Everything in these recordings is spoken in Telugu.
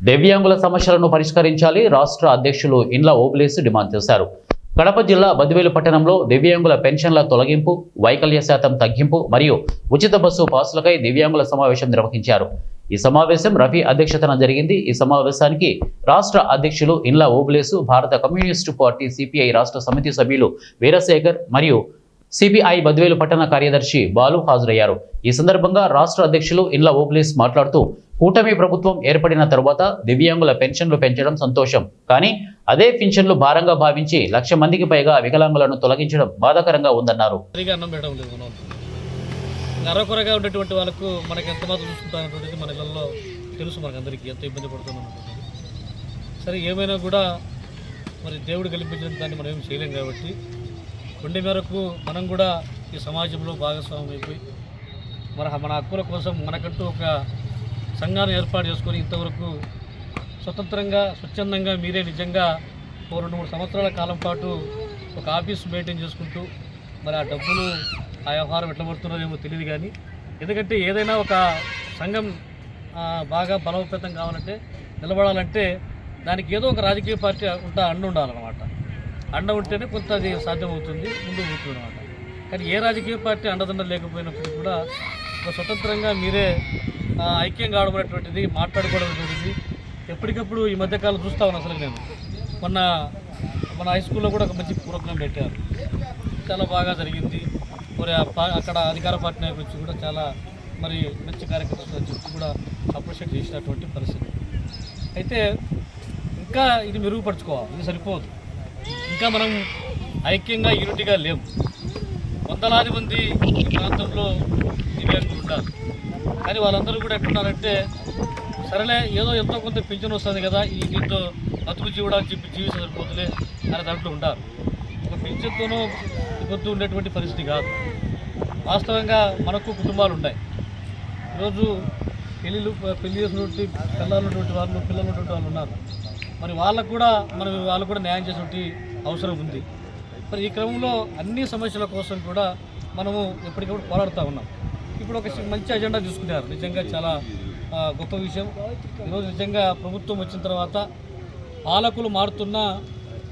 దివ్యాంగుల సమస్యలను పరిష్కరించాలి రాష్ట్ర అధ్యక్షులు ఇండ్ల ఓబులేసు డిమాండ్ చేశారు. కడప జిల్లా బద్వేలు పట్టణంలో దివ్యాంగుల పెన్షన్ల తొలగింపు, వైకల్య శాతం తగ్గింపు మరియు ఉచిత బస్సు పాసులకై దివ్యాంగుల సమావేశం నిర్వహించారు. ఈ సమావేశం రఫీ అధ్యక్షతన జరిగింది. ఈ సమావేశానికి రాష్ట్ర అధ్యక్షులు ఇండ్ల ఓబులేసు, భారత కమ్యూనిస్టు పార్టీ సిపిఐ రాష్ట్ర సమితి సభ్యులు వీరశేఖర్ మరియు సిపిఐ బద్వేలు పట్టణ కార్యదర్శి బాలు హాజరయ్యారు. ఈ సందర్భంగా రాష్ట్ర అధ్యక్షులు ఇండ్ల ఓబులేసు మాట్లాడుతూ, కూటమి ప్రభుత్వం ఏర్పడిన తరువాత దివ్యాంగుల పెన్షన్లు పెంచడం సంతోషం, కానీ అదే పెన్షన్లు భారంగా భావించి 1,00,000 మందికి పైగా వికలాంగులను తొలగించడం బాధాకరంగా ఉందన్నారు. నరకొరగా ఉండేటువంటి వాళ్ళకు మనకి ఎంత మాత్రం చూస్తుంటారనేటువంటిది మన ఇళ్లలో తెలుసు, మనకు అందరికీ ఎంత ఇబ్బంది పడుతున్నాం. సరే ఏమైనా కూడా మరి దేవుడు కల్పించిన దాన్ని మనం ఏం చేయలేం కాబట్టి కొండ మేరకు మనం కూడా ఈ సమాజంలో భాగస్వామ్యం అయిపోయి మన హక్కుల కోసం మనకంటూ ఒక సంఘాన్ని ఏర్పాటు చేసుకొని ఇంతవరకు స్వతంత్రంగా స్వచ్ఛందంగా మీరే నిజంగా 2-3 సంవత్సరాల కాలం పాటు ఒక ఆఫీస్ మెయింటైన్ చేసుకుంటూ మరి ఆ డబ్బులు ఆ వ్యవహారం ఎట్లా పడుతున్నదేమో తెలియదు. కానీ ఎందుకంటే ఏదైనా ఒక సంఘం బాగా బలోపేతం కావాలంటే నిలబడాలంటే దానికి ఏదో ఒక రాజకీయ పార్టీ అండ ఉండాలన్నమాట. అండ ఉంటేనే కొంత అది సాధ్యమవుతుంది, ముందుకు పోతుంది అనమాట. కానీ ఏ రాజకీయ పార్టీ అండదండ లేకపోయినప్పుడు కూడా ఒక స్వతంత్రంగా మీరే ఐక్యం కావడం అనేటువంటిది, మాట్లాడుకోవడం అనేటువంటిది ఎప్పటికప్పుడు ఈ మధ్యకాలం చూస్తా ఉన్నాను. అసలు నేను మన హై స్కూల్లో కూడా ఒక మంచి ప్రోగ్రాం పెట్టారు, చాలా బాగా జరిగింది. మరి అక్కడ అధికార పార్టీ నాయకులు వచ్చి కూడా చాలా మరి మంచి కార్యక్రమాలు చెప్పి కూడా అప్రిషియేట్ చేసినటువంటి పరిస్థితి. అయితే ఇంకా ఇది మెరుగుపరుచుకోవాలి, ఇది సరిపోదు. ఇంకా మనం ఐక్యంగా యూనిటీగా లేవు. వందలాది మంది ఈ ప్రాంతంలో దివ్యాంగులు ఉండాలి, కానీ వాళ్ళందరూ కూడా ఎట్టున్నారంటే సరేలే ఏదో ఎంతో కొంత పింఛన్ వస్తుంది కదా, ఈ దీంతో బతుకు జీవడానికి చెప్పి జీవితం సరిపోతులే అనే దాంట్లో ఉంటారు. ఒక పింఛన్తోనూ ఇబ్బంది ఉండేటువంటి పరిస్థితి కాదు. వాస్తవంగా మనకు కుటుంబాలు ఉన్నాయి. ఈరోజు పెళ్లి చేసినటువంటి పిల్లలున్నటువంటి వాళ్ళు ఉన్నారు. మరి వాళ్ళకు కూడా వాళ్ళు కూడా న్యాయం చేసేటువంటి అవసరం ఉంది. మరి ఈ క్రమంలో అన్ని సమస్యల కోసం కూడా మనము ఎప్పటికప్పుడు పోరాడుతూ ఉన్నాం. ఇప్పుడు ఒక మంచి అజెండా తీసుకున్నారు, నిజంగా చాలా గొప్ప విషయం. ఈరోజు నిజంగా ప్రభుత్వం వచ్చిన తర్వాత పాలకులు మారుతున్న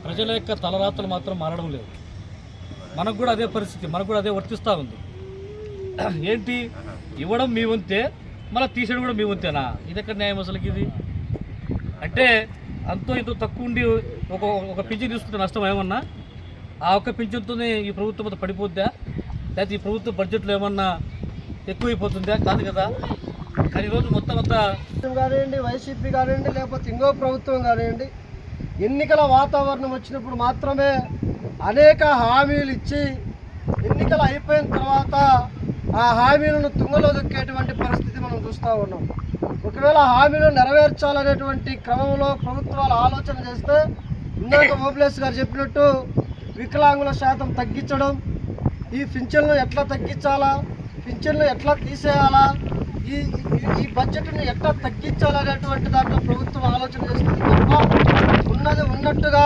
ప్రజల యొక్క తలరాతలు మాత్రం మారడం లేదు. మనకు కూడా అదే పరిస్థితి, మనకు కూడా అదే వర్తిస్తూ ఉంది. ఏంటి ఇవ్వడం మీ వంతే, మళ్ళీ తీసేయడం కూడా మీ వంతేనా? ఇది ఎక్కడ న్యాయం అసలుకి? ఇది అంటే అంతో ఇంతో తక్కువ ఉండి ఒక పింఛన్ తీసుకుంటే నష్టం ఏమన్నా? ఆ ఒక్క పింఛన్తోనే ఈ ప్రభుత్వం అంతా పడిపోద్దా? లేకపోతే ఈ ప్రభుత్వ బడ్జెట్లో ఏమన్నా ఎక్కువైపోతుందా? కాదు కదా. కానీ ఈరోజు మొత్తం అంతా కానివ్వండి, వైసీపీ కానివ్వండి, లేకపోతే ఇంకో ప్రభుత్వం కానివ్వండి, ఎన్నికల వాతావరణం వచ్చినప్పుడు మాత్రమే అనేక హామీలు ఇచ్చి ఎన్నికలు అయిపోయిన తర్వాత ఆ హామీలను తుంగలో దొక్కేటువంటి పరిస్థితి మనం చూస్తూ ఉన్నాం. ఒకవేళ హామీలు నెరవేర్చాలనేటువంటి క్రమంలో ప్రభుత్వాలు ఆలోచన చేస్తే ఇందాక ఓబులేసు గారు చెప్పినట్టు వికలాంగుల శాతం తగ్గించడం, ఈ పింఛన్లు ఎట్లా తగ్గించాలా, పింఛన్లు ఎట్లా తీసేయాలా, ఈ బడ్జెట్ను ఎట్లా తగ్గించాలనేటువంటి దాంట్లో ప్రభుత్వం ఆలోచన చేస్తుంది తప్ప ఉన్నది ఉన్నట్టుగా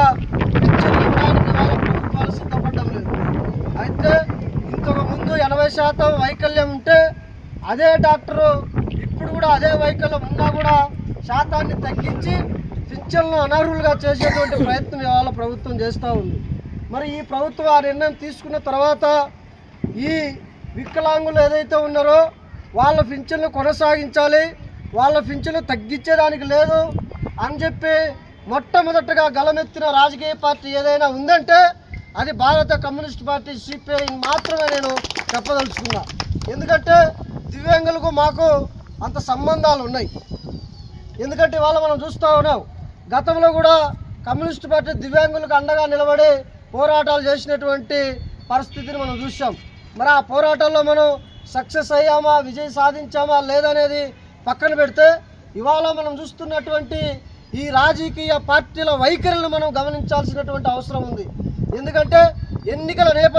పింఛన్లు ఇవ్వడానికి వాళ్ళ ప్రభుత్వాలు సిద్ధపడడం లేదు. అయితే ఇంతకు ముందు 80% వైకల్యం ఉంటే అదే డాక్టరు ఇప్పుడు కూడా అదే వైకల్యం ఉన్నా కూడా శాతాన్ని తగ్గించి పింఛన్లను అనర్హులుగా చేసేటువంటి ప్రయత్నం ఇవాళ ప్రభుత్వం చేస్తూ ఉంది. మరి ఈ ప్రభుత్వం ఆ నిర్ణయం తీసుకున్న తర్వాత ఈ వికలాంగులు ఏదైతే ఉన్నారో వాళ్ళ పింఛన్లు కొనసాగించాలి, వాళ్ళ పింఛన్లు తగ్గించేదానికి లేదు అని చెప్పి మొట్టమొదటగా గలమెత్తిన రాజకీయ పార్టీ ఏదైనా ఉందంటే అది భారత కమ్యూనిస్ట్ పార్టీ సిపిఐ మాత్రమే నేను చెప్పదలుచుకున్నా. ఎందుకంటే దివ్యాంగులకు మాకు అంత సంబంధాలు ఉన్నాయి. ఎందుకంటే ఇవాళ మనం చూస్తూ ఉన్నాం, గతంలో కూడా కమ్యూనిస్ట్ పార్టీ దివ్యాంగులకు అండగా నిలబడి పోరాటాలు చేసినటువంటి పరిస్థితిని మనం చూసాం. మరి ఆ పోరాటాల్లో మనం సక్సెస్ అయ్యామా, విజయం సాధించామా లేదనేది పక్కన పెడితే ఇవాళ మనం చూస్తున్నటువంటి ఈ రాజకీయ పార్టీల వైఖరులను మనం గమనించాల్సినటువంటి అవసరం ఉంది. ఎందుకంటే ఎన్నికల నేపథ్యం